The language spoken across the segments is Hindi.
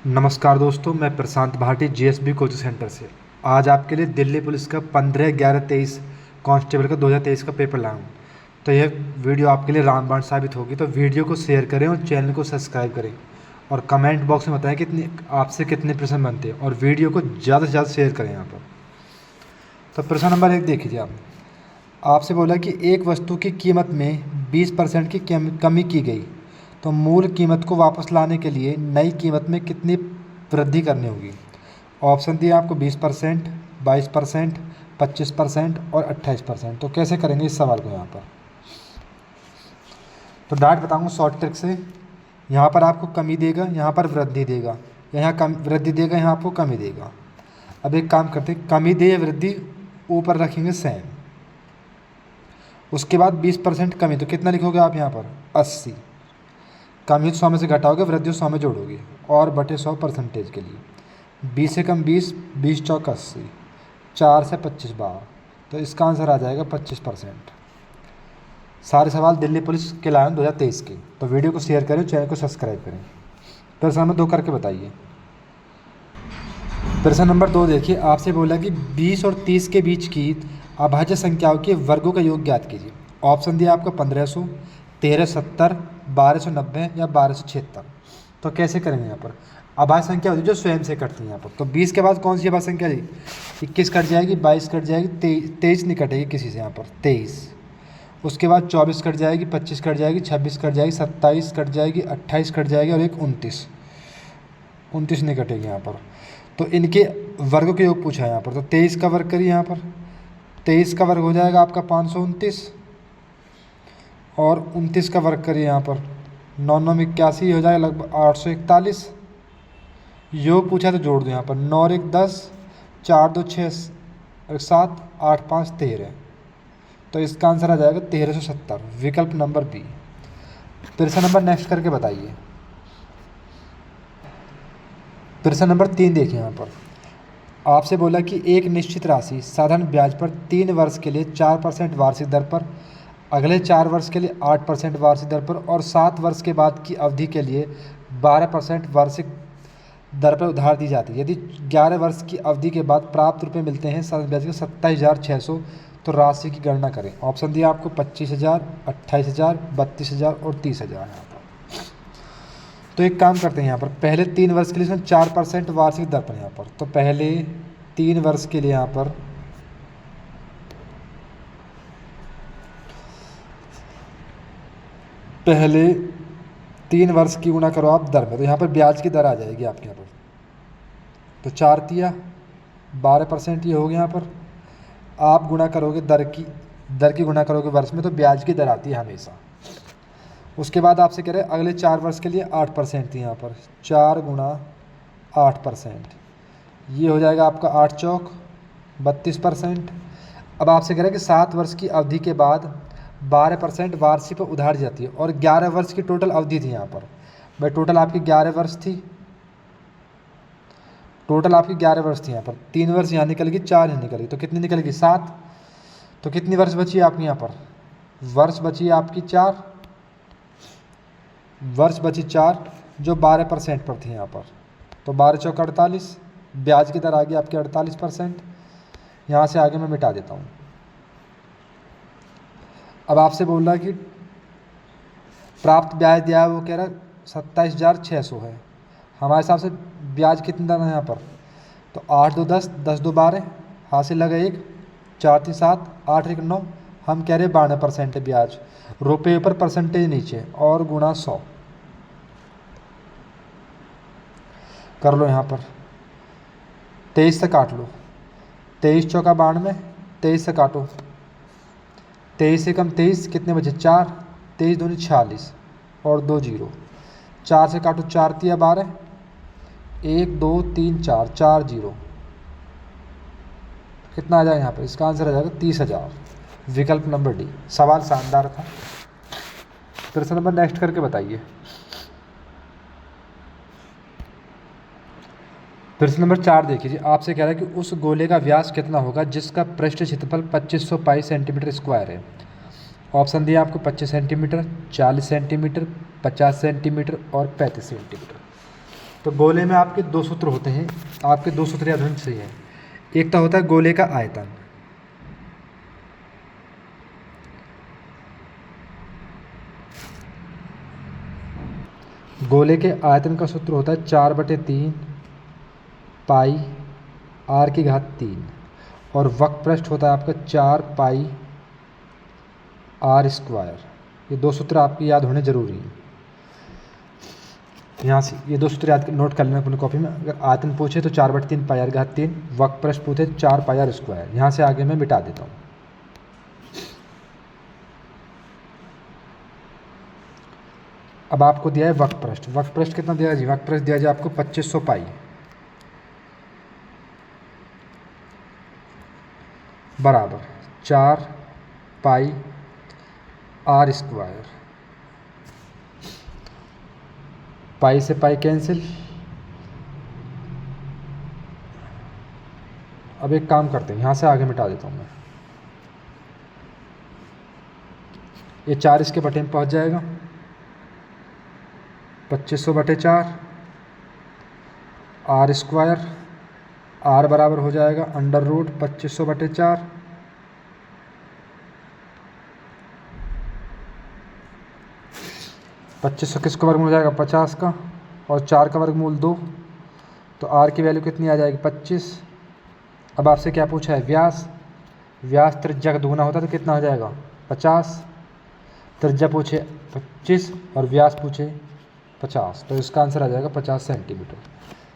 नमस्कार दोस्तों, मैं प्रशांत भाटी जीएसबी कोचिंग सेंटर से आज आपके लिए दिल्ली पुलिस का 15/11/23 कांस्टेबल का 2023 का पेपर लाया हूँ। तो यह वीडियो आपके लिए रामबाण साबित होगी। तो वीडियो को शेयर करें और चैनल को सब्सक्राइब करें और कमेंट बॉक्स में बताएं कितनी आपसे कितने प्रश्न बनते हैं और वीडियो को ज़्यादा से ज़्यादा शेयर करें यहाँ पर। तो प्रश्न नंबर 1 देखिए आप। आपसे बोला कि एक वस्तु की कीमत में 20% की कमी की गई, तो मूल कीमत को वापस लाने के लिए नई कीमत में कितनी वृद्धि करनी होगी। ऑप्शन दिए आपको 20%, 22%, 25% और 28%। तो कैसे करेंगे इस सवाल को यहाँ पर। तो डाट बताऊँगा शॉर्ट ट्रिक से। यहाँ पर आपको कमी देगा, यहाँ पर वृद्धि देगा, यहाँ कम वृद्धि देगा, यहाँ आपको कमी देगा। अब एक काम करते हैं, कमी दे या वृद्धि ऊपर रखेंगे सेम। उसके बाद 20% कमी, तो कितना लिखोगे आप यहाँ पर 80। कमी 100 में से घटाओगे, वृद्धि 100 में जोड़ोगे और बटे 100 परसेंटेज के लिए 20 से कम 20, 20 चौक 80, 4 से 25 बार। तो इसका आंसर आ जाएगा 25%। सारे सवाल दिल्ली पुलिस के लाए 2023 के। तो वीडियो को शेयर करें, चैनल को सब्सक्राइब करें। प्रश्न नंबर 2 करके बताइए। प्रश्न नंबर 2 देखिए। आपसे बोला कि 20 और 30 के बीच की अभाज्य संख्याओं के वर्गों का योग ज्ञात कीजिए। ऑप्शन दिया आपको 1500, 1370, 1290 या 1276। तो कैसे करेंगे यहाँ पर। अभाज्य संख्या होती है जो स्वयं से कटती है यहाँ पर। तो 20 के बाद कौन सी अभाज्य संख्या है? 21 कट जाएगी, 22 कट जाएगी, 23 नहीं कटेगी किसी से यहाँ पर, 23। उसके बाद 24 कट जाएगी, 25 कट जाएगी, 26 कट जाएगी, 27 कट जाएगी, 28 कट जाएगी और एक 29 नहीं कटेगी यहाँ पर। तो इनके वर्ग के योग पूछा है यहाँ पर। तो 23 का वर्ग करिए यहाँ पर। 23 का वर्ग हो जाएगा आपका 529 और 29 का वर्ग करिए यहाँ पर 9 9 81 हो जाएगा लगभग 841। योग पूछा तो जोड़ दो यहाँ पर 9 1 10, 4 2 6 7, 8 5 13। तो इसका आंसर आ जाएगा 1370, विकल्प नंबर बी। प्रश्न नंबर नेक्स्ट करके बताइए। प्रश्न नंबर 3 देखिए यहाँ पर। आपसे बोला कि एक निश्चित राशि साधारण ब्याज पर 3 वर्ष के लिए 4% वार्षिक दर पर, अगले 4 वर्ष के लिए 8% वार्षिक दर पर और 7 वर्ष के बाद की अवधि के लिए 12% वार्षिक दर पर उधार दी जाती है। यदि 11 वर्ष की अवधि के बाद प्राप्त रुपये मिलते हैं साधारण ब्याज के 27,600, तो राशि की गणना करें। ऑप्शन दिया आपको 25,000, 28,000, 32,000 और 30,000 यहाँ पर। तो एक काम करते हैं यहाँ पर, पहले 3 वर्ष के लिए इसमें 4% वार्षिक दर पर यहाँ पर। तो पहले 3 वर्ष के लिए यहाँ पर पहले 3 वर्ष की गुणा करो आप दर में, तो यहाँ पर ब्याज की दर आ जाएगी आपके यहाँ पर। तो 4 तिया 12% ये हो गया यहाँ पर। आप गुणा करोगे दर की गुणा करोगे वर्ष में, तो ब्याज की दर आती है हमेशा। उसके बाद आपसे कह रहे हैं अगले 4 वर्ष के लिए 8% थी यहाँ पर। 4 गुणा 8%, ये हो जाएगा आपका 8 चौक 32%। अब आपसे कह रहे हैं कि 7 वर्ष की अवधि के बाद 12% वार्षिक पर उधार जाती है और 11 वर्ष की टोटल अवधि थी यहाँ पर। भाई टोटल आपकी 11 वर्ष थी, टोटल आपकी 11 वर्ष थी यहाँ पर। 3 वर्ष यहाँ निकल गई, 4 यहाँ निकल गई, तो कितनी निकल गई 7। तो कितनी वर्ष बची आपकी यहाँ पर, वर्ष बची आपकी 4, वर्ष बची 4 जो 12% पर थी यहाँ पर। तो 12 चौक 48, ब्याज की दर आ गई आपकी 48%। यहाँ से आगे मैं मिटा देता हूँ। अब आपसे बोल रहा है कि प्राप्त ब्याज दिया है, वो कह रहा है 27,600 है। हमारे हिसाब से ब्याज कितना है यहाँ पर, तो 8 2 10, 10 2 12, हाथ से लगा 1, 4 3 7, 8 1 9। हम कह रहे 92% है ब्याज, रुपये ऊपर परसेंटेज नीचे और गुणा 100 कर लो यहाँ पर। 23 से काट लो, 23 चौका 92, 23 से काटो, 23 से कम 23 कितने बचे 4, 23 दूनी 46 और 2 0। 4 से काटो, 4 तिया 12, 1 2 3 4, 4 0। कितना आ जाएगा यहाँ पर, इसका आंसर आ जाएगा 30,000, विकल्प नंबर डी। सवाल शानदार था। प्रश्न नंबर नेक्स्ट करके बताइए। प्रश्न नंबर 4 देखिए। आपसे कह रहा है कि उस गोले का व्यास कितना होगा जिसका पृष्ठ क्षेत्रफल 2500 पाई सेंटीमीटर स्क्वायर है। ऑप्शन दिया आपको 25 सेंटीमीटर, 40 सेंटीमीटर, 50 सेंटीमीटर और 35 सेंटीमीटर। तो गोले में आपके दो सूत्र होते हैं, आपके दो सूत्र याद होने चाहिए। एक तो होता है गोले का आयतन, गोले के आयतन का सूत्र होता है 4/3 पाई आर की घात 3, और वक्रपृष्ठ होता है आपका 4 पाई आर स्क्वायर। ये दो सूत्र आपकी याद होने जरूरी हैं। यहाँ से ये दो सूत्र याद नोट कर लेना अपनी कॉपी में। अगर आयतन पूछे तो 4/3 पाई आर घात 3, वक्रपृष्ठ पूछे 4 पाई आर स्क्वायर। यहाँ से आगे मैं मिटा देता हूँ। अब आपको दिया है वक्रपृष्ठ। वक्रपृष्ठ कितना दिया है जी? वक्रपृष्ठ दिया जाए आपको 2500 पाई बराबर 4 पाई आर स्क्वायर। पाई से पाई कैंसिल। अब एक काम करते हैं, यहाँ से आगे मिटा देता हूँ मैं। ये 4 इसके बटे में पहुँच जाएगा, 2500/4 आर स्क्वायर। आर बराबर हो जाएगा √ 2500/4। पच्चीस सौ किसका वर्गमूल हो जाएगा? 50 का, और 4 का वर्गमूल 2, तो आर की वैल्यू कितनी आ जाएगी? 25। अब आपसे क्या पूछा है? व्यास। व्यास त्रिज्या का दुगुना होता है तो कितना हो जाएगा? 50। त्रिज्या पूछे 25 और व्यास पूछे 50, तो इसका आंसर आ जाएगा 50 सेंटीमीटर।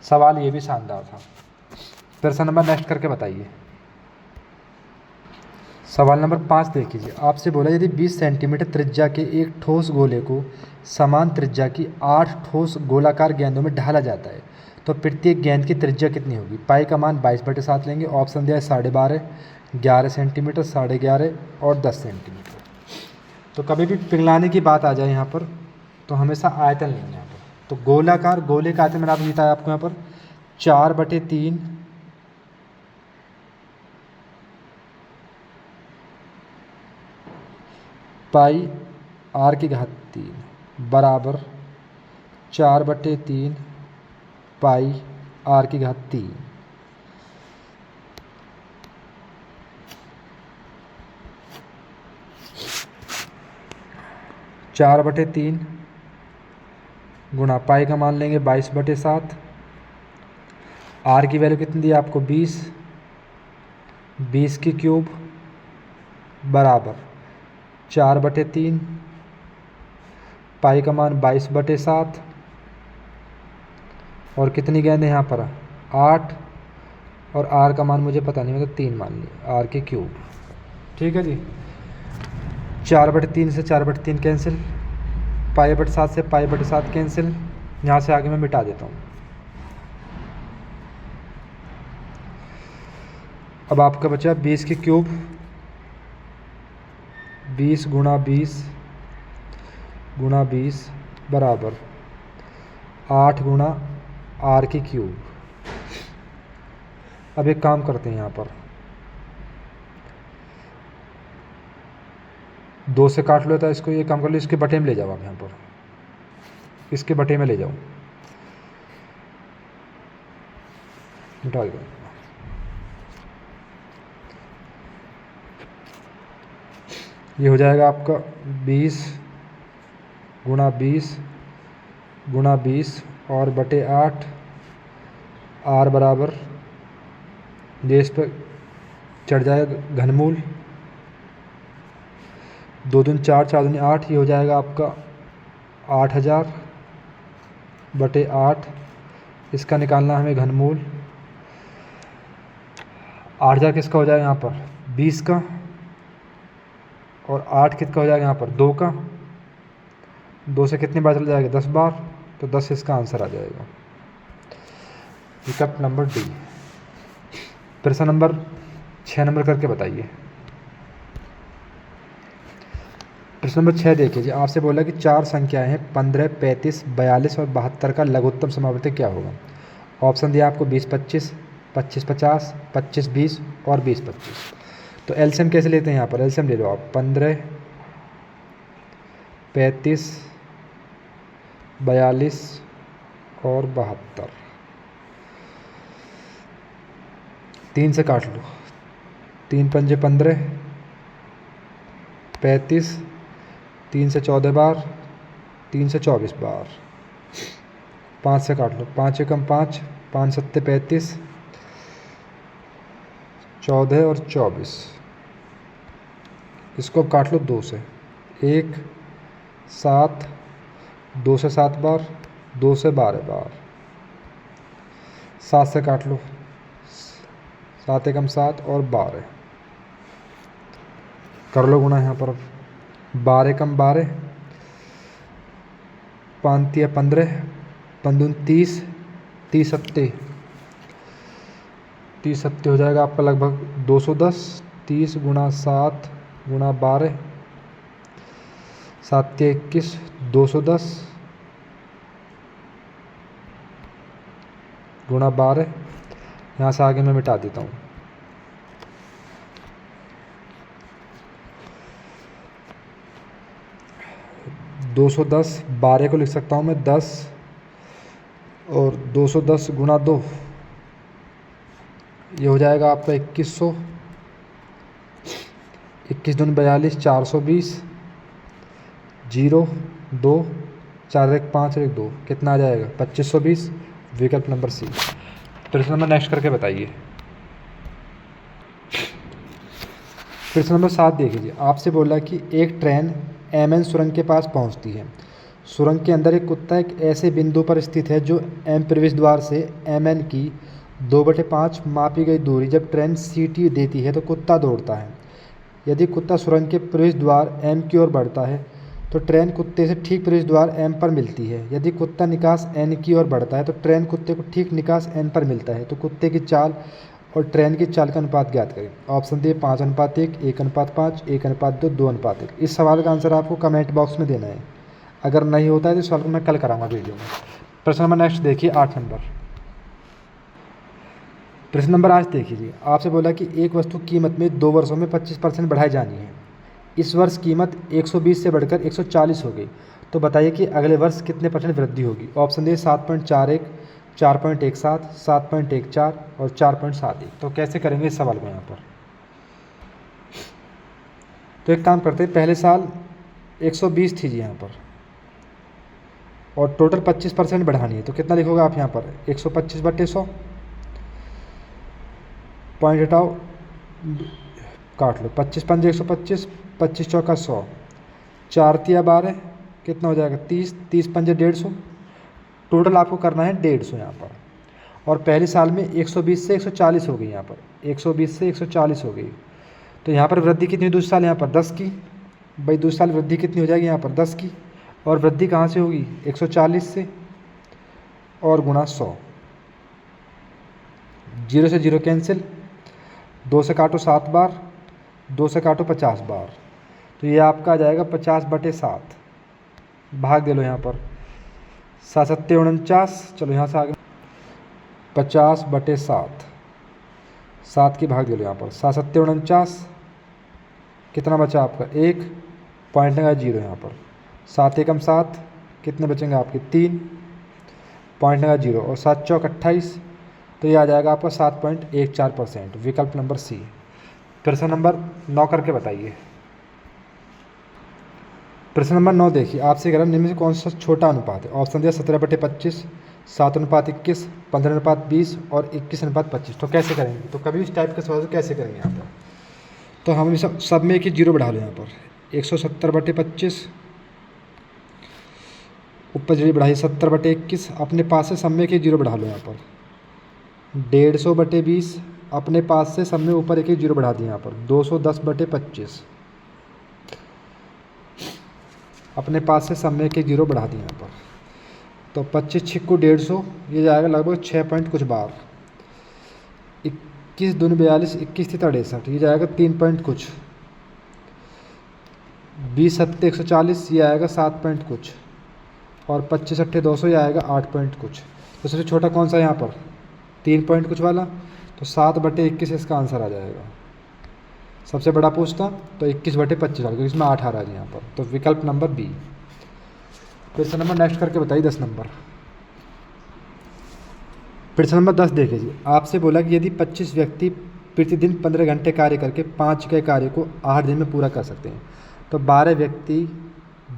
सवाल ये भी शानदार था। प्रश्न नंबर नेक्स्ट करके बताइए। सवाल नंबर 5 देख लीजिए। आपसे बोला यदि 20 सेंटीमीटर त्रिज्या के एक ठोस गोले को समान त्रिज्या की 8 ठोस गोलाकार गेंदों में ढाला जाता है तो प्रत्येक गेंद की त्रिज्या कितनी होगी? पाई का मान 22/7 लेंगे। ऑप्शन दिया है 12.5, 11 सेंटीमीटर, 11.5 और 10 सेंटीमीटर। तो कभी भी पिघलाने की बात आ जाए यहाँ पर तो हमेशा आयतन लेंगे यहाँ पर। तो गोलाकार गोले का आयतन मैंने आपको बताया आपको यहाँ पर 4/3 पाई आर की घात 3 बराबर 4/3 पाई आर की घात 3। चार बटे तीन गुणा पाई का मान लेंगे 22/7। आर की वैल्यू कितनी दी आपको? 20। 20 की क्यूब बराबर 4/3 पाई का मान 22/7, और कितनी गेंद है यहाँ पर? 8, और आर का मान मुझे पता नहीं, मतलब 3 मान लिया, आर की क्यूब। ठीक है जी। 4/3 से 4/3 कैंसिल, पाई/7 से पाई/7 कैंसिल। यहाँ से आगे मैं मिटा देता हूँ। अब आपका बचा 20 की क्यूब, 20 गुणा 20 गुणा 20 बराबर 8 गुणा आर की क्यूब। अब एक काम करते हैं, यहाँ पर 2 से काट लो, तो इसको ये काम कर लो, इसके बटे में ले जाओ आप। यहाँ पर इसके बटे में ले जाओ, मिटा दो। ये हो जाएगा आपका 20 गुणा 20 गुणा 20 और बटे 8। आर बराबर ये इस पर चढ़ जाएगा घनमूल, 2 दूनी 4, 4 दूनी 8। ये हो जाएगा आपका 8000 बटे 8। इसका निकालना हमें घनमूल। 8000 किसका हो जाएगा यहाँ पर? 20 का, और 8 किसका हो जाएगा यहाँ पर? 2 का। 2 से कितनी बार चल जाएगा? 10 बार, तो 10 इसका आंसर आ जाएगा। विकल्प नंबर डी। प्रश्न नंबर 6 नंबर करके बताइए। प्रश्न नंबर 6 देखिए जी। आपसे बोला कि 4 संख्याएं हैं 15, 35, 42 और 72 का लघुत्तम समावर्ती क्या होगा? ऑप्शन दिया आपको 20-25, 25-50, 25-20 और 20-25। तो एलसीएम कैसे लेते हैं? यहाँ पर एलसीएम ले लो आप। 15, 35, 42 और 72। 3 से काट लो, 3 पंजे 15, 35, 3 से 14 बार, 3 से 24 बार। 5 से काट लो, 5 एकम 5, 5 सत्ते 35, 14 और 24। इसको अब काट लो 2 से, 1, 7, 2 से 7 बार, 2 से 12 बार। 7 से काट लो, 7 एकम 7 और 12। कर लो गुणा यहाँ पर, 12 एकम 12, 5 तिया 15, 15 30, 30 सत्ते, 30 सत्ते हो जाएगा आपका लगभग 210। 30 गुणा 7 गुणा 12, 7 तिया 21, 210 गुणा 12। यहाँ से आगे मैं मिटा देता हूँ। दो 210, 12 को लिख सकता हूँ मैं 10, और 210 गुणा 2, ये हो जाएगा आपका 2100। 21 दूनी 42, 420, 0 2, 4 1 5 1 2, कितना आ जाएगा 2520। विकल्प नंबर सी। प्रश्न नंबर नेक्स्ट करके बताइए। प्रश्न नंबर 7 देख लीजिए। आपसे बोला कि एक ट्रेन एमएन सुरंग के पास पहुंचती है। सुरंग के अंदर एक कुत्ता एक ऐसे बिंदु पर स्थित है जो एम प्रवेश द्वार से एमएन की 2/5 मापी गई दूरी जब ट्रेन सीटी देती है तो कुत्ता दौड़ता है। यदि कुत्ता सुरंग के प्रवेश द्वार एम की ओर बढ़ता है तो ट्रेन कुत्ते से ठीक प्रवेश द्वार एम पर मिलती है। यदि कुत्ता निकास एन की ओर बढ़ता है तो ट्रेन कुत्ते को ठीक निकास एन पर मिलता है। तो कुत्ते की चाल और ट्रेन की चाल का अनुपात ज्ञात करें। Option D 5:1, 1:5, 1:2, 2:1। इस सवाल का आंसर आपको कमेंट बॉक्स में देना है। अगर नहीं होता है तो सवाल को मैं कल कराऊंगा वीडियो में। प्रश्न नंबर नेक्स्ट देखिए 8 नंबर। प्रश्न नंबर 8 देखिए। आपसे बोला कि एक वस्तु कीमत में 2 वर्षों में 25% बढ़ाई जानी है। इस वर्ष कीमत 120 से बढ़कर 140 हो गई, तो बताइए कि अगले वर्ष कितने % वृद्धि होगी। ऑप्शन दे 7.41, 4.17, 7.14 और 4.71। तो कैसे करेंगे इस सवाल को यहाँ पर। तो एक काम करते हैं, पहले साल 120 थी जी यहाँ पर, और टोटल 25% बढ़ानी है। तो कितना लिखोगे आप यहाँ पर 125/100, पॉइंट हटाओ, काट लो, 25 पंजे 125, 25 चौका 100, 4 तिया 12, कितना हो जाएगा 30, 30 पंजे 150। टोटल आपको करना है 150 यहाँ पर। और पहले साल में 120 से 140 हो गई, यहाँ पर 120 से 140 हो गई। तो यहाँ पर वृद्धि कितनी, दूसरे साल यहाँ पर 10 की। भाई दूसरे साल वृद्धि कितनी हो जाएगी यहाँ पर 10 की। और वृद्धि कहाँ से होगी 140 से, और गुणा 100। 0 से 0 कैंसिल, 2 से काटो 7 बार, 2 से काटो 50 बार। तो ये आपका आ जाएगा 50/7। भाग दे लो यहाँ पर, 7 सत्ते 49। चलो यहाँ से आगे 50/7, 7 की भाग दे लो यहाँ पर, 7 सत्ते 49। कितना बचा आपका 1, पॉइंट लगा 0 यहाँ पर। 7 एकम 7, कितने बचेंगे आपके 3, पॉइंट लगा 0, और 7 चौक 28। तो ये आ जाएगा आपका 7.14%। विकल्प नंबर सी। प्रश्न नंबर 9 करके बताइए। प्रश्न नंबर 9 देखिए। आपसे कह रहा निम्न में से कौन सा छोटा अनुपात है। ऑप्शन दिया 17/25, 7:21, 15:20 और 21:25। तो कैसे करेंगे, तो कभी इस टाइप के सवाल को कैसे करेंगे यहाँ पर। तो हम सब में एक 0 बढ़ा लो यहाँ पर, 170/25, ऊपर 0 बढ़ाइए 70/21, अपने पास से सब में एक 0 बढ़ा लो यहाँ पर। 150/20, अपने पास से सब में ऊपर एक 0 बढ़ा दिया यहाँ पर। 210/25, अपने पास से सब में एक 0 बढ़ा दिया यहाँ पर। तो 25 छिक्को 150, ये जाएगा लगभग 6 पॉइंट कुछ बार। 21 दूनी 42, 21 थी 63, ये जाएगा 3 पॉइंट कुछ। 20 सत्ते 140, ये आएगा 7 पॉइंट कुछ। और 25 अट्ठे 200, ये आएगा 8 पॉइंट कुछ। तो सबसे छोटा कौन सा है यहाँ पर, 3 पॉइंट कुछ वाला। तो 7/21 इसका आंसर आ जाएगा। सबसे बड़ा पूछता तो 21/25 क्योंकि इसमें 8 आ रहा है यहाँ पर। तो विकल्प number B. Question number next करके बताइए 10 नंबर। प्रश्न नंबर 10 देखिए जी, आपसे बोला कि यदि 25 व्यक्ति प्रतिदिन 15 घंटे कार्य करके 5 इकाई कार्य को 8 दिन में पूरा कर सकते हैं, तो 12 व्यक्ति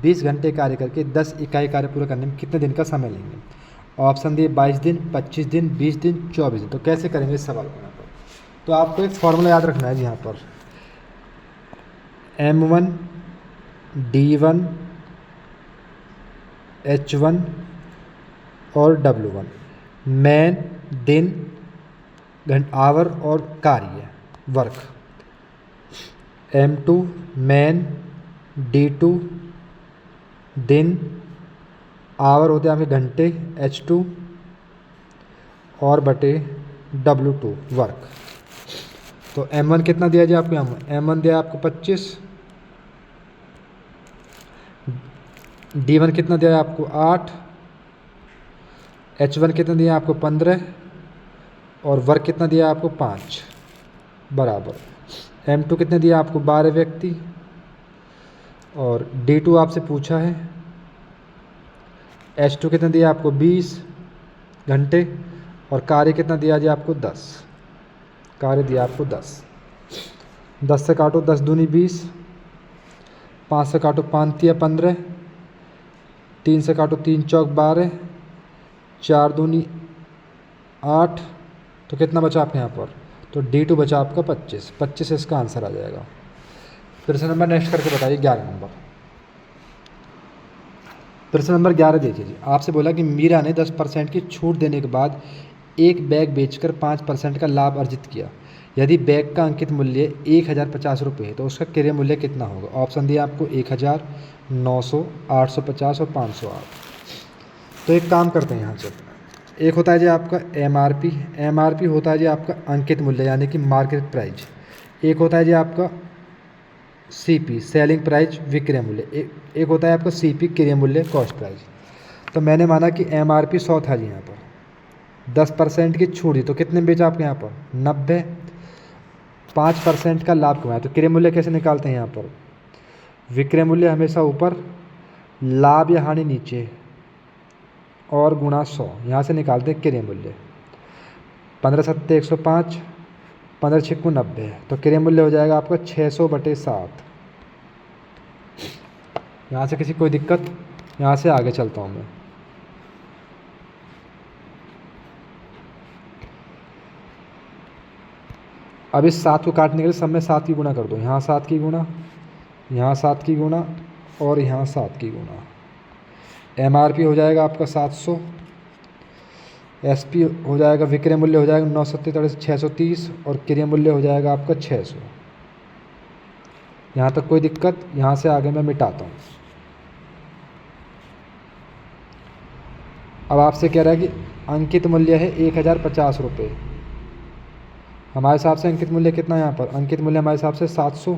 20 घंटे कार्य करके 10 इकाई कार्य पूरा करने में कितने दिन का समय लेंगे। ऑप्शन दिए 22 दिन, 25 दिन, 20 दिन, 24 दिन। तो कैसे करेंगे इस सवाल को यहाँ पर, तो आपको एक फॉर्मूला याद रखना है जी यहाँ पर, M1 D1 H1 और W1 मैन दिन आवर और कार्य वर्क, M2 मैन D2 दिन आवर होते हैं आपके घंटे H2 और बटे W2 वर्क। तो M1 कितना दिया जाए आपको, यहाँ M1 दिया आपको 25, D1 कितना दिया आपको 8, H1 कितना दिया आपको 15 और वर्क कितना दिया आपको 5 बराबर M2 कितने दिया आपको 12 व्यक्ति और D2 आपसे पूछा है, H2 कितना दिया आपको 20 घंटे और कार्य कितना दिया जी आपको 10, कार्य दिया आपको 10 से काटो 10 दूनी 20, 5 से काटो 5 तिया 15, 3 से काटो 3 चौक 12, 4 दूनी 8, तो कितना बचा आपके यहाँ पर, तो D2 बचा आपका 25 इसका आंसर आ जाएगा। प्रश्न नंबर नेक्स्ट करके बताइए 11 नंबर। प्रश्न नंबर 11 देखिए जी, आपसे बोला कि मीरा ने 10% की छूट देने के बाद एक बैग बेचकर 5% का लाभ अर्जित किया। यदि बैग का अंकित मूल्य 1050 रुपये है तो उसका क्रय मूल्य कितना होगा। ऑप्शन दिया आपको 1000, 900, 850 और 508। तो एक काम करते हैं यहाँ से, एक होता है जी आपका MRP होता है जी आपका अंकित मूल्य यानी कि मार्केट प्राइस, एक होता है जी आपका CP सेलिंग प्राइस विक्रय मूल्य, एक होता है आपका CP क्रय मूल्य कॉस्ट प्राइस। तो मैंने माना कि MRP 100 था जी यहाँ पर, 10% की छूट दी तो कितने में बेचा आपके यहाँ पर 90, 5% का लाभ कमाया। तो क्रय मूल्य कैसे निकालते हैं यहाँ पर, विक्रय मूल्य हमेशा ऊपर, लाभ या हानि नीचे और गुणा 100, यहाँ से निकालते हैं क्रय मूल्य। 15 सत्ते 105, 15 छिक्कू 90, तो क्रय मूल्य हो जाएगा आपका 600/7। यहाँ से किसी कोई दिक्कत, यहाँ से आगे चलता हूँ मैं। अब इस 7 को काटने के लिए सब में 7 की गुणा कर दो, यहाँ 7 की गुणा, यहाँ 7 की गुणा और यहाँ 7 की गुणा। MRP हो जाएगा आपका 700, SP हो जाएगा, विक्रय मूल्य हो जाएगा 9 630 और क्रय मूल्य हो जाएगा आपका 600। यहाँ तक कोई दिक्कत, यहाँ से आगे मैं मिटाता हूँ। अब आपसे कह रहा है कि अंकित मूल्य है 1050 रुपये, हमारे हिसाब से अंकित मूल्य कितना है यहाँ पर, अंकित मूल्य हमारे हिसाब से 700।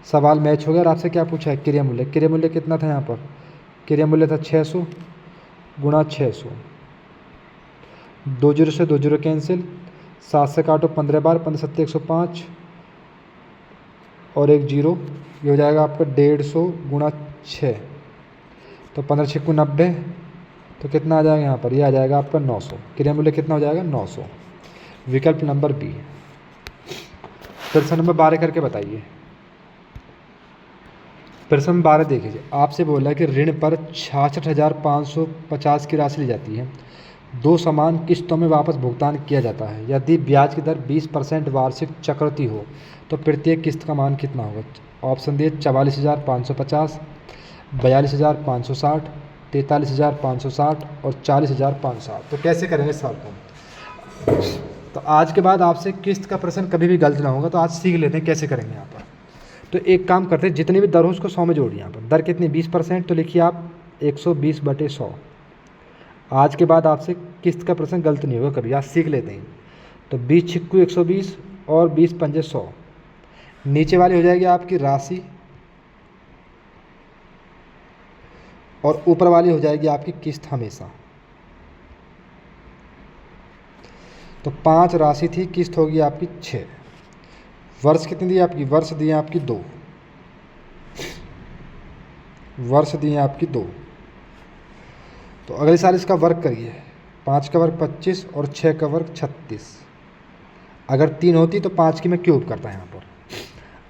सवाल मैच हो गया और आपसे क्या पूछा है क्रय मूल्य, क्रय मूल्य कितना था यहाँ पर, क्रय मूल्य था 600 गुणा 600, 2 0 से 2 0 कैंसिल, 7 से काटो 15 बार, 15 सत्ते 105 और 1 0, ये हो जाएगा आपका 150 गुणा 6, तो 15 छिक्कू 90, तो कितना आ जाएगा यहाँ पर, ये आ जाएगा आपका 900। क्रय मूल्य कितना हो जाएगा 900, विकल्प नंबर बी। प्रश्न नंबर 12 करके बताइए। प्रश्न 12 देखिए, आपसे बोला कि ऋण पर 66,550 की राशि ली जाती है, 2 समान किस्तों में वापस भुगतान किया जाता है। यदि ब्याज की दर 20% वार्षिक चक्रवृद्धि हो तो प्रत्येक किस्त का मान कितना होगा। ऑप्शन दिए 44,550, 42,560, 43,560 और 40,560। तो कैसे करेंगे सवाल को, तो आज के बाद आपसे किस्त का प्रश्न कभी भी गलत ना होगा, तो आज सीख लेते हैं कैसे करेंगे यहाँ पर। तो एक काम करते हैं, जितनी भी दर हो उसको 100 में जोड़िए। यहाँ पर दर कितनी 20%, तो लिखिए आप 120/100। आज के बाद आपसे किस्त का प्रश्न गलत नहीं होगा कभी, आज सीख लेते हैं। तो 20 छिक्कू 120 और 20 पंजे 100, नीचे वाली हो जाएगी आपकी राशि और ऊपर वाली हो जाएगी आपकी किस्त हमेशा। तो 5 राशि थी, किस्त होगी आपकी 6। वर्ष कितनी दी आपकी, वर्ष दिए आपकी 2, वर्ष दिए आपकी 2। तो अगले साल इसका वर्क करिए, 5 का वर्ग 25 और 6 का वर्ग 36। अगर 3 होती तो 5 की मैं क्यूब करता यहाँ पर।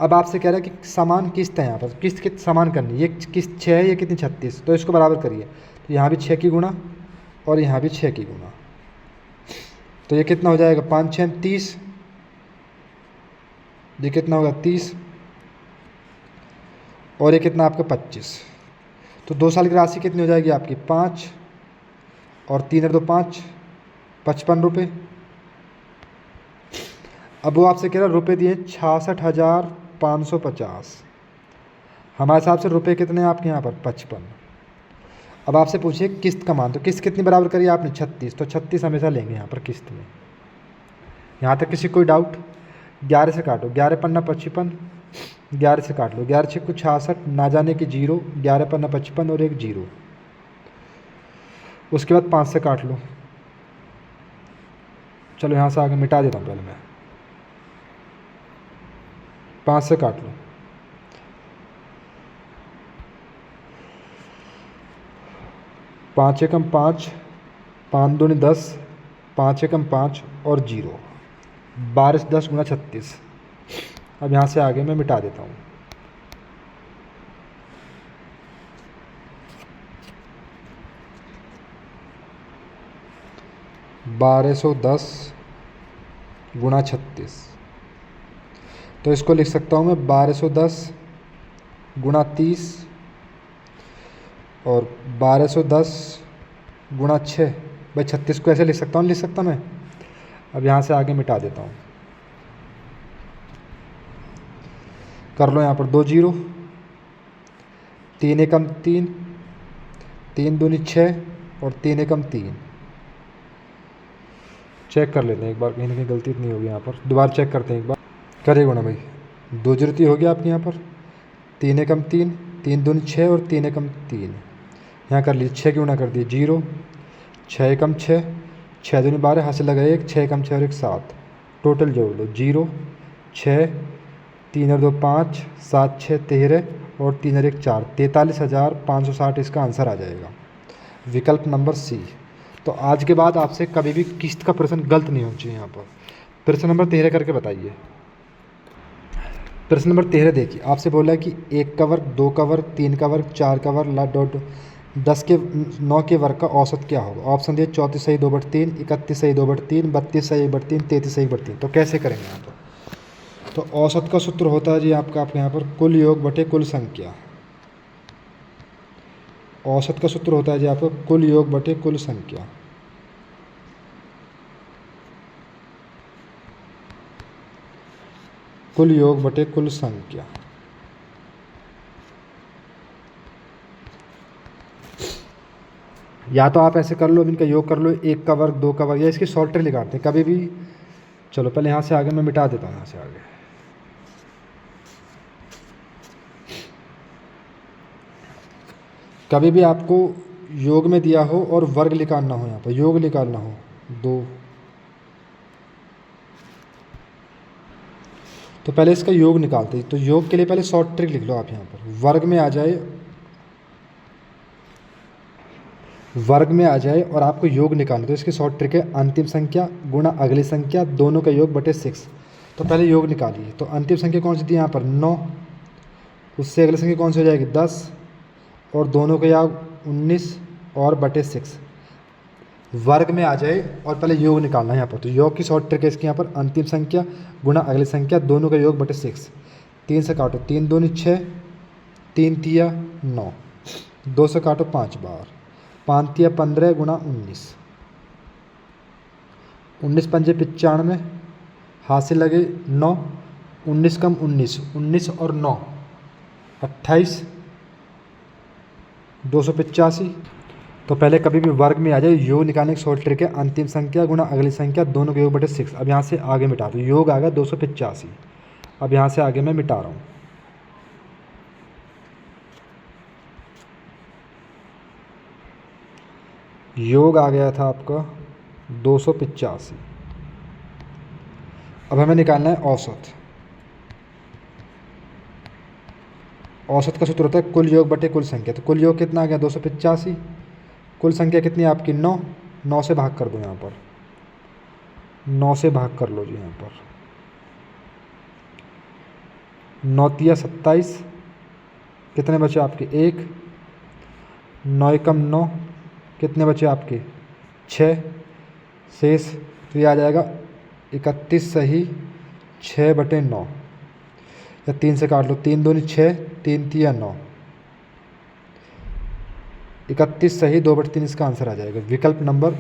अब आपसे कह रहा है कि समान किस्त है, यहाँ पर किस्त कित समान करनी, ये किस्त 6 है, ये कितनी 36, तो इसको बराबर करिए। तो यहाँ भी 6 की गुणा और यहाँ भी 6 की गुणा, तो ये कितना हो जाएगा 5 6 30, ये कितना होगा 30 और ये कितना आपका 25। तो 2 साल की राशि कितनी हो जाएगी आपकी 5 और 3 और 2 5, 55 रुपये। अब वो आपसे कह रहा है रुपये दिए 66,550, हमारे हिसाब से रुपये कितने हैं आपके यहाँ पर 55। अब आपसे पूछिए किस्त का मान, तो किस्त कितनी बराबर करी आपने 36, तो 36 हमेशा लेंगे यहाँ पर किस्त में। यहाँ तक किसी कोई डाउट? 11 से काटो, 11 पन्ना 55, 11 से काट लो, 11 6 को 66, ना जाने की 0, 11 पन्ना 55 और एक 0। उसके बाद 5 से काट लो। चलो यहाँ से आगे मिटा देता हूँ पहले मैं, 5 से काट लो, 5 एकम 5, 5 दूनी 10, 5 एकम 5 और 0, 12 10 गुना 36। अब यहाँ से आगे मैं मिटा देता हूँ। बारह 10 गुना 36, तो इसको लिख सकता हूँ मैं 1210 गुणा 30 और 1210 गुणा 6। भाई 36 को ऐसे लिख सकता हूँ, लिख सकता मैं। अब यहाँ से आगे मिटा देता हूँ, कर लो यहाँ पर 2 0, 3 एकम 3, 3 दूनी 6 और 3 एकम 3। चेक कर लेते हैं एक बार, कहीं ना कहीं गलती नहीं होगी यहाँ पर, दोबारा चेक करते हैं एक बार। करेगा ना भाई, 2 0 हो गया आपके यहाँ पर, 3 एकम 3, 3 दूनी 6 और 3 एकम 3। यहाँ कर लीजिए 6 की गुणा कर दिए 0, 6 एकम 6, 6 दूनी 12, हाथ से लगा 1, 6 एकम 6 और 1 7, टोटल जोड़ लो 0 6, 3 और 2 5, 7 6 13 और 3 और 1 4, 43,560 इसका आंसर आ जाएगा, विकल्प नंबर सी। तो आज के बाद आपसे कभी भी किस्त का प्रश्न गलत नहीं होना चाहिए। यहाँ पर प्रश्न नंबर 13 करके बताइए। प्रश्न नंबर 13 देखिए, आपसे बोला है कि 1 का वर्ग, 2 का वर्ग, 3 का वर्ग, 4 का वर्ग, 10 के 9 के वर्ग का औसत क्या होगा। ऑप्शन दिए 34 सही 2/3, 31 सही 2/3, 32 सही 1/3, 33 सही 1/3। तो कैसे करेंगे यहाँ पर? तो औसत का सूत्र होता है जी आपका, आपके यहाँ पर कुल योग बटे कुल संख्या। औसत का सूत्र होता है जी आपका कुल योग बटे कुल संख्या। कुल योग बटे कुल संख्या। या तो आप ऐसे कर लो, इनका योग कर लो, 1 का वर्ग, 2 का वर्ग, या इसकी शॉर्ट ट्रिक निकालते हैं कभी भी। चलो पहले यहाँ से आगे मैं मिटा देता हूँ, यहाँ से आगे कभी भी आपको योग में दिया हो और वर्ग निकालना हो, यहाँ पर योग निकालना हो 2, तो पहले इसका योग निकालते हैं। तो योग के लिए पहले शॉर्ट ट्रिक लिख लो आप यहाँ पर, वर्ग में आ जाए, वर्ग में आ जाए और आपको योग निकालना, तो इसकी शॉर्ट ट्रिक है अंतिम संख्या गुणा अगली संख्या, दोनों का योग बटे 6। तो पहले योग निकालिए। तो अंतिम संख्या कौन सी थी यहाँ पर 9, उससे अगली संख्या कौन सी हो जाएगी 10 और दोनों का योग 19 और बटे 6। वर्ग में आ जाए और पहले योग निकालना है यहाँ पर। तो योग की शॉर्ट ट्रिक है इसकी यहाँ पर, अंतिम संख्या गुणा अगली संख्या, दोनों का योग बटे 6। 3 से काटो, 3 दूनी 6, 3 तिया 9, 2 से काटो 5 बार, 5 तिया 15 गुणा 19, 19 पंजे 95, हाथ से लगे 9, 19 कम 19, 19 और 9 28, 285। तो पहले कभी भी वर्ग में आ जाए, योग निकालने की शॉर्ट ट्रिक है अंतिम संख्या गुणा अगली संख्या, दोनों के योग बटे 6। अब यहाँ से आगे मिटा दो, योग आ गया 285। अब यहाँ से आगे मैं मिटा रहा हूँ, योग आ गया था आपका 285। अब हमें निकालना है औसत। औसत का सूत्र होता है कुल योग बटे कुल संख्या। तो कुल योग कितना आ गया 285, कुल संख्या कितनी है आपकी 9, 9 से भाग कर दो यहाँ पर, 9 से भाग कर लो जी यहाँ पर। 9 तिया 27, कितने बचे आपके 1, 9 एकम 9, कितने बचे आपके 6, शेष तो ये आ जाएगा 31 सही 6/9, या 3 से काट लो, 3 दूनी 6, 3 तिया 9, 31 सही 2/3 इसका आंसर आ जाएगा। विकल्प नंबर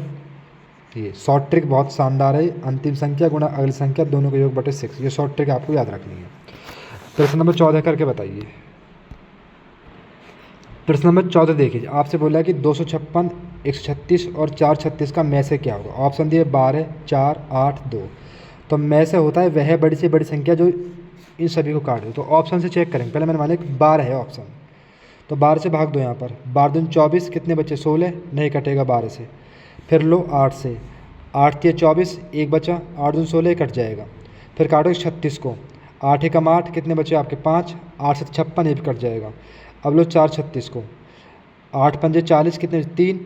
ये शॉर्ट ट्रिक बहुत शानदार है। अंतिम संख्या गुणा अगली संख्या दोनों का योग बटे 6, ये शॉर्ट ट्रिक आपको याद रखनी है। प्रश्न नंबर 14 करके बताइए। प्रश्न नंबर 14 देखिए, आपसे बोला है कि 256, 136 और 436 का में से क्या होगा। ऑप्शन दिए 12, 4, 8, 2। तो में से होता है वह बड़ी से बड़ी संख्या जो इन सभी को काट दे। तो ऑप्शन से चेक करेंगे। पहले मैंने माना 12 है ऑप्शन, तो 12 से भाग दो यहाँ पर। 12 दूनी 24, कितने बचे 16, नहीं कटेगा 12 से। फिर लो 8 से, 8 तिया 24, 1 बचा, 8 दूनी 16 कट जाएगा। फिर काटो 36 को, 8 एकम 8, कितने बचे आपके 5, 8 से 56 ये भी कट जाएगा। अब लो 4 36 को, 8 पंजे 40, कितने 3,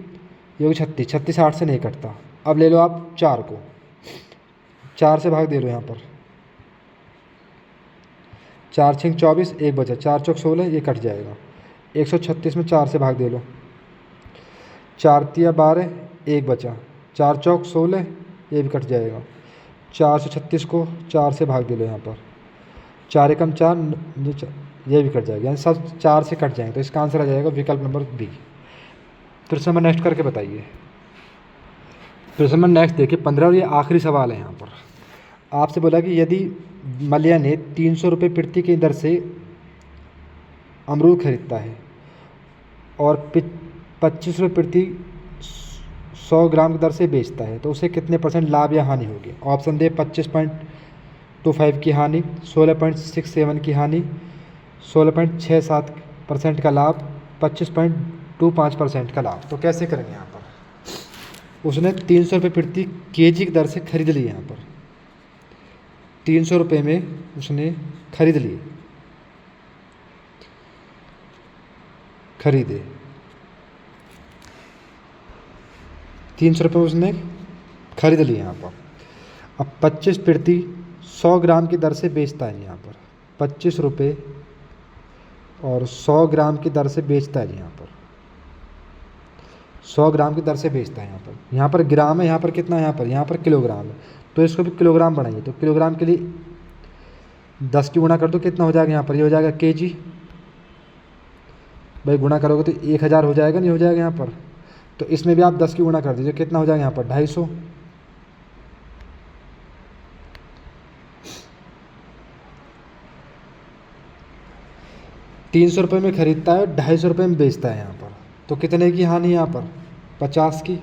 ये 36, 36 8 से नहीं कटता। अब ले लो आप 4 को, 4 से भाग दे लो यहाँ पर। 4 छिंग 24, 1 बचा, 4 चौक 16, ये कट जाएगा। 136 में 4 से भाग दे लो। 4 तिया 12, 1 बचा, 4 चौक 16, ये भी कट जाएगा। 436 को 4 से भाग दे लो यहाँ पर। 4 एकम 4, ये भी कट जाएगा, यानी सब 4 से कट जाएंगे। तो इसका आंसर आ जाएगा विकल्प नंबर बी। प्रश्न नंबर नेक्स्ट करके बताइए। प्रश्न नंबर नेक्स्ट देखिए 15, और ये आखिरी सवाल है यहाँ पर। आपसे बोला कि यदि मलिया ने 300 रुपये प्रति की दर से अमरूद खरीदता है और 25 रुपये प्रति 100 ग्राम की दर से बेचता है, तो उसे कितने % लाभ या हानि होगी। ऑप्शन दे 25.25 की हानि, 16.67 की हानि, 16.67% का लाभ, 25.25% का लाभ। तो कैसे करेंगे यहाँ पर। उसने 300 रुपये प्रति केजी की दर से खरीद लिए। यहाँ पर 300 रुपये में उसने खरीद लिए, खरीदे 300 रुपये उसने खरीद लिए यहाँ पर। अब 25 प्रति 100 ग्राम की दर से बेचता है यहाँ पर। 25 रुपये और 100 ग्राम की दर से बेचता है यहाँ पर। 100 ग्राम की दर से बेचता है यहाँ पर ग्राम है, यहाँ पर कितना है, यहाँ पर किलोग्राम है। तो इसको भी किलोग्राम बनाइए। तो किलोग्राम के लिए 10 की गुणा कर दो, कितना हो जाएगा यहाँ पर, ये हो जाएगा केजी। भाई गुणा करोगे तो 1000 हो जाएगा, नहीं हो जाएगा यहाँ पर। तो इसमें भी आप 10 की गुणा कर दीजिए, कितना हो जाएगा यहाँ पर 250। ₹300 में खरीदता है, ₹250 में बेचता है यहाँ पर। तो कितने की हानि यहाँ पर 50 की,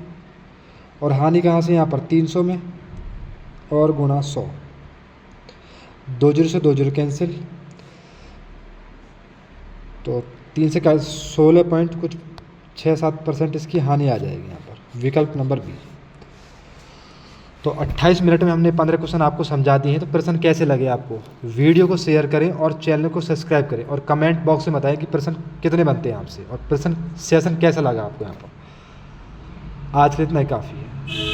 और हानि कहाँ से यहाँ पर 300 में, और गुणा 100। 2 जीरो से 2 जीरो कैंसिल, तो 3 से 16 पॉइंट कुछ 6-7% इसकी हानि आ जाएगी यहाँ पर। विकल्प नंबर बी। तो 28 मिनट में हमने 15 क्वेश्चन आपको समझा दिए हैं। तो प्रश्न कैसे लगे आपको, वीडियो को शेयर करें और चैनल को सब्सक्राइब करें, और कमेंट बॉक्स में बताएं कि प्रश्न कितने बनते हैं आपसे, और प्रश्न सेशन कैसा लगा आपको यहाँ पर। आज के लिए इतना ही काफ़ी है।